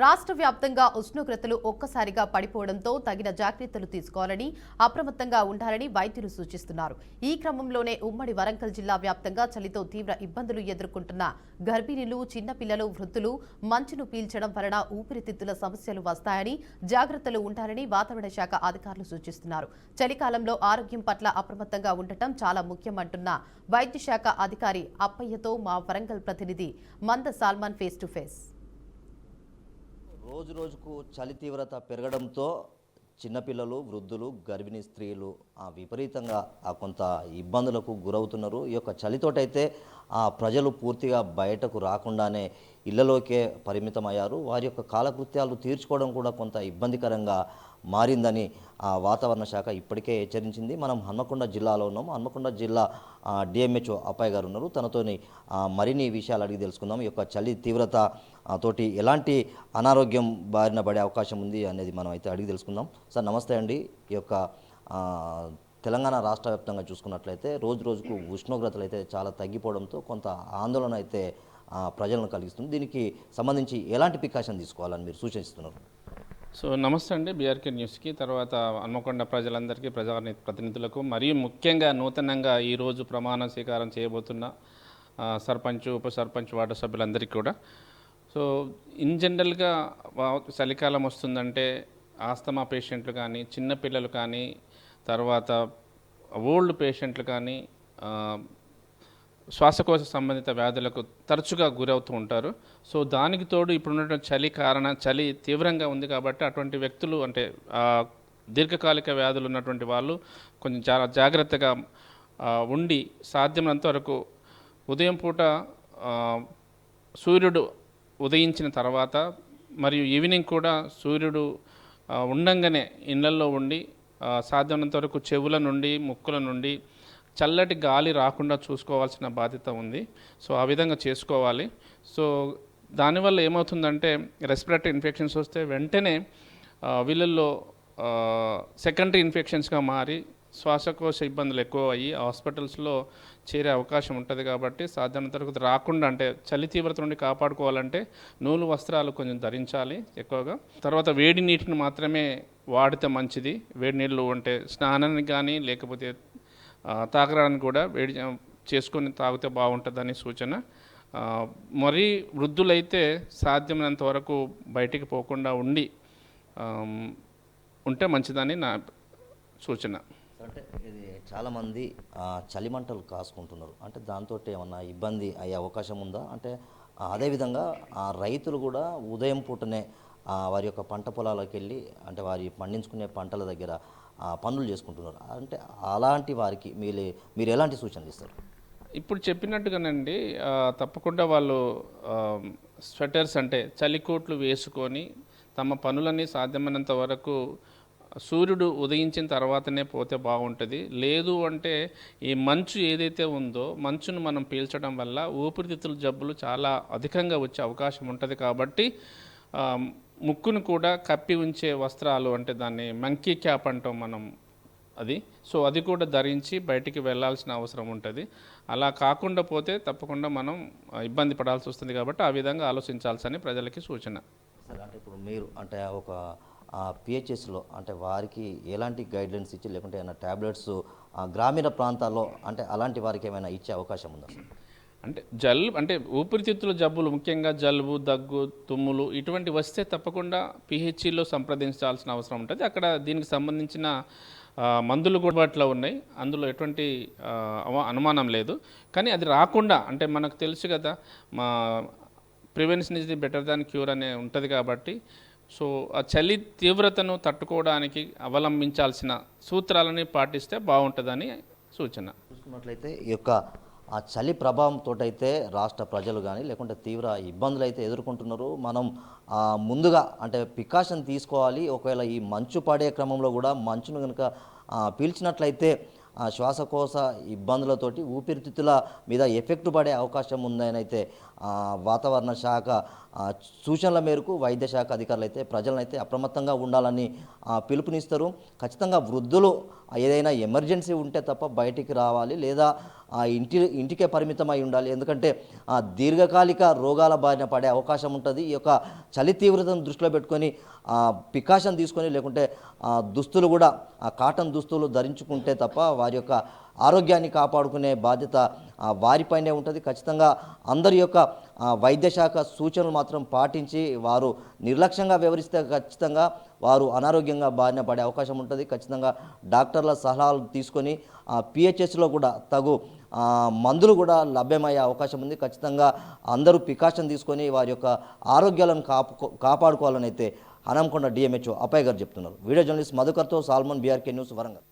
రాష్ట్ర వ్యాప్తంగా ఉష్ణోగ్రతలు ఒక్కసారిగా పడిపోవడంతో తగిన జాగ్రత్తలు తీసుకోవాలని అప్రమత్తంగా ఉండాలని వైద్యులు సూచిస్తున్నారు. ఈ క్రమంలోనే ఉమ్మడి వరంగల్ జిల్లా వ్యాప్తంగా చలితో తీవ్ర ఇబ్బందులు ఎదుర్కొంటున్న గర్భిణీలు, చిన్నపిల్లలు, వృద్ధులు మంచును పీల్చడం వలన ఊపిరితిత్తుల సమస్యలు వస్తాయని జాగ్రత్తలు ఉండాలని వాతావరణ శాఖ అధికారులు సూచిస్తున్నారు. చలికాలంలో ఆరోగ్యం పట్ల అప్రమత్తంగా ఉండటం చాలా ముఖ్యమంటున్న వైద్య శాఖ అధికారి అప్పయ్యతో మా వరంగల్ ప్రతినిధి మంద సాల్మాన్ ఫేస్ టు ఫేస్. రోజు రోజుకు చలి తీవ్రత పెరగడంతో చిన్నపిల్లలు, వృద్ధులు, గర్భిణీ స్త్రీలు విపరీతంగా కొంత ఇబ్బందులకు గురవుతున్నారు. ఈ యొక్క చలితోటైతే ప్రజలు పూర్తిగా బయటకు రాకుండానే ఇళ్లలోకే పరిమితమయ్యారు. వారి యొక్క కాలకృత్యాలు తీర్చుకోవడం కూడా కొంత ఇబ్బందికరంగా మారిందని వాతావరణ శాఖ ఇప్పటికే హెచ్చరించింది. మనం హన్మకొండ జిల్లాలో ఉన్నాము. హన్మకొండ జిల్లా డిఎంహెచ్ఓ అప్పయ్య గారు ఉన్నారు. తనతోని మరిన్ని విషయాలు అడిగి తెలుసుకుందాం. ఈ యొక్క చలి తీవ్రత తోటి ఎలాంటి అనారోగ్యం బారిన పడే అవకాశం ఉంది అనేది మనం అయితే అడిగి తెలుసుకుందాం. సార్ నమస్తే అండి. ఈ యొక్క తెలంగాణ రాష్ట్ర వ్యాప్తంగా చూసుకున్నట్లయితే రోజు రోజుకు ఉష్ణోగ్రతలు అయితే చాలా తగ్గిపోవడంతో కొంత ఆందోళన అయితే ప్రజలను కలిగిస్తుంది. దీనికి సంబంధించి ఎలాంటి ప్రికాషన్ తీసుకోవాలని మీరు సూచిస్తున్నారు? సో నమస్తే అండి, బీఆర్కే న్యూస్కి, తర్వాత హన్మకొండ ప్రజలందరికీ, ప్రజాప్రతినిధులకు, మరియు ముఖ్యంగా నూతనంగా ఈరోజు ప్రమాణ స్వీకారం చేయబోతున్న సర్పంచ్, ఉప సర్పంచ్, వార్డు సభ్యులందరికీ కూడా. సో ఇన్ జనరల్గా చలికాలం వస్తుందంటే ఆస్తమా పేషెంట్లు కానీ, చిన్నపిల్లలు కానీ, తర్వాత ఓల్డ్ పేషెంట్లు కానీ శ్వాసకోశ సంబంధిత వ్యాధులకు తరచుగా గురవుతూ ఉంటారు. సో దానికి తోడు ఇప్పుడున్నటువంటి చలి తీవ్రంగా ఉంది కాబట్టి అటువంటి వ్యక్తులు, అంటే దీర్ఘకాలిక వ్యాధులు ఉన్నటువంటి వాళ్ళు కొంచెం చాలా జాగ్రత్తగా ఉండి సాధ్యమైనంత వరకు ఉదయం పూట సూర్యుడు ఉదయించిన తర్వాత మరియు ఈవినింగ్ కూడా సూర్యుడు ఉండంగానే ఇళ్లల్లో ఉండి సాధ్యమైనంత వరకు చెవుల నుండి, ముక్కుల నుండి చల్లటి గాలి రాకుండా చూసుకోవాల్సిన బాధ్యత ఉంది. సో ఆ విధంగా చేసుకోవాలి. సో దానివల్ల ఏమవుతుందంటే రెస్పిరేటరీ ఇన్ఫెక్షన్స్ వస్తే వెంటనే వీళ్ళల్లో సెకండరీ ఇన్ఫెక్షన్స్గా మారి శ్వాసకోశ ఇబ్బందులు ఎక్కువ అయ్యి హాస్పిటల్స్లో చేరే అవకాశం ఉంటుంది. కాబట్టి సాధారణ తరగతి రాకుండా, అంటే చలి తీవ్రత నుండి కాపాడుకోవాలంటే నూలు వస్త్రాలు కొంచెం ధరించాలి ఎక్కువగా. తర్వాత వేడి నీటిని మాత్రమే వాడితే మంచిది. వేడి నీళ్ళు అంటే స్నానానికి కానీ లేకపోతే తాగడానికి కూడా వేడి చేసుకొని తాగితే బాగుంటుందని సూచన. మరీ వృద్ధులైతే సాధ్యమైనంత వరకు బయటికి పోకుండా ఉంటే మంచిదని నా సూచన. అంటే ఇది చాలామంది చలిమంటలు కాసుకుంటున్నారు. అంటే దాంతో ఏమన్నా ఇబ్బంది అయ్యే అవకాశం ఉందా? అంటే అదేవిధంగా రైతులు కూడా ఉదయం పూటనే వారి యొక్క పంట పొలాలకు వెళ్ళి, అంటే వారి పండించుకునే పంటల దగ్గర పనులు చేసుకుంటున్నారు. అంటే అలాంటి వారికి మీరు ఎలాంటి సూచనలు ఇస్తారు? ఇప్పుడు చెప్పినట్టుగానండి, తప్పకుండా వాళ్ళు స్వెటర్స్, అంటే చలికోట్లు వేసుకొని తమ పనులని సాధ్యమైనంత వరకు సూర్యుడు ఉదయించిన తర్వాతనే పోతే బాగుంటుంది. లేదు అంటే ఈ మంచు ఏదైతే ఉందో మంచును మనం పీల్చడం వల్ల ఊపిరితిత్తుల జబ్బులు చాలా అధికంగా వచ్చే అవకాశం ఉంటుంది. కాబట్టి ముక్కును కూడా కప్పి ఉంచే వస్త్రాలు, అంటే దాన్ని మంకీ క్యాప్ అంటాం మనం, సో అది కూడా ధరించి బయటికి వెళ్ళాల్సిన అవసరం ఉంటుంది. అలా కాకుండా పోతే తప్పకుండా మనం ఇబ్బంది పడాల్సి వస్తుంది. కాబట్టి ఆ విధంగా ఆలోచించాల్సిన ప్రజలకి సూచన. సరే, అంటే ఇప్పుడు మీరు అంటే ఒక పిహెచ్ఎస్లో అంటే వారికి ఎలాంటి గైడ్లైన్స్ ఇచ్చి, లేకుంటే ఏమైనా ట్యాబ్లెట్స్ గ్రామీణ ప్రాంతాల్లో అంటే అలాంటి వారికి ఏమైనా ఇచ్చే అవకాశం ఉందా? అంటే ఊపిరితిత్తుల జబ్బులు, ముఖ్యంగా జలుబు, దగ్గు, తుమ్ములు ఇటువంటి వస్తే తప్పకుండా పిహెచ్సిలో సంప్రదించాల్సిన అవసరం ఉంటుంది. అక్కడ దీనికి సంబంధించిన మందులు కూడా వాటిలో ఉన్నాయి. అందులో ఎటువంటి అనుమానం లేదు. కానీ అది రాకుండా, అంటే మనకు తెలుసు కదా, మా prevention is the better than cure అనే ఉంటుంది. కాబట్టి సో ఆ చలి తీవ్రతను తట్టుకోవడానికి అవలంబించాల్సిన సూత్రాలని పాటిస్తే బాగుంటుందని సూచన. చూసుకున్నట్లయితే ఈ యొక్క చలి ప్రభావంతో అయితే రాష్ట్ర ప్రజలు కానీ లేకుంటే తీవ్ర ఇబ్బందులు అయితే ఎదుర్కొంటున్నారు. మనం ముందుగా అంటే ప్రికాషన్ తీసుకోవాలి. ఒకవేళ ఈ మంచు పడే క్రమంలో కూడా మంచును కనుక పీల్చినట్లయితే శ్వాసకోశ ఇబ్బందులతోటి ఊపిరితిత్తుల మీద ఎఫెక్ట్ పడే అవకాశం ఉందని అయితే వాతావరణ శాఖ సూచనల మేరకు వైద్య శాఖ అధికారులు అయితే ప్రజలనైతే అప్రమత్తంగా ఉండాలని పిలుపునిస్తారు. ఖచ్చితంగా వృద్ధులు ఏదైనా ఎమర్జెన్సీ ఉంటే తప్ప బయటికి రావాలి, లేదా ఆ ఇంటికే పరిమితమై ఉండాలి. ఎందుకంటే దీర్ఘకాలిక రోగాల బారిన పడే అవకాశం ఉంటుంది. ఈ యొక్క చలి తీవ్రతను దృష్టిలో పెట్టుకొని ప్రికాషన్ తీసుకొని, లేకుంటే దుస్తులు కూడా కాటన్ దుస్తులు ధరించుకుంటే తప్ప వారి యొక్క ఆరోగ్యాన్ని కాపాడుకునే బాధ్యత వారిపైనే ఉంటుంది. ఖచ్చితంగా అందరి యొక్క వైద్య శాఖ సూచనలు మాత్రం పాటించి వారు నిర్లక్ష్యంగా వ్యవహరిస్తే ఖచ్చితంగా వారు అనారోగ్యంగా బారిన పడే అవకాశం ఉంటుంది. ఖచ్చితంగా డాక్టర్ల సలహాలు తీసుకొని పిహెచ్ఎస్లో కూడా తగు మందులు కూడా లభ్యమయ్యే అవకాశం ఉంది. ఖచ్చితంగా అందరూ ప్రికాషన్ తీసుకొని వారి యొక్క ఆరోగ్యాలను కాపాడుకోవాలని అయితే హనంకొండ డిఎంహెచ్ఓ అప్పయ్య గారు చెప్తున్నారు. వీడియో జర్నలిస్ట్ మధుకర్తో సాల్మన్, బీఆర్కే న్యూస్, వరంగల్.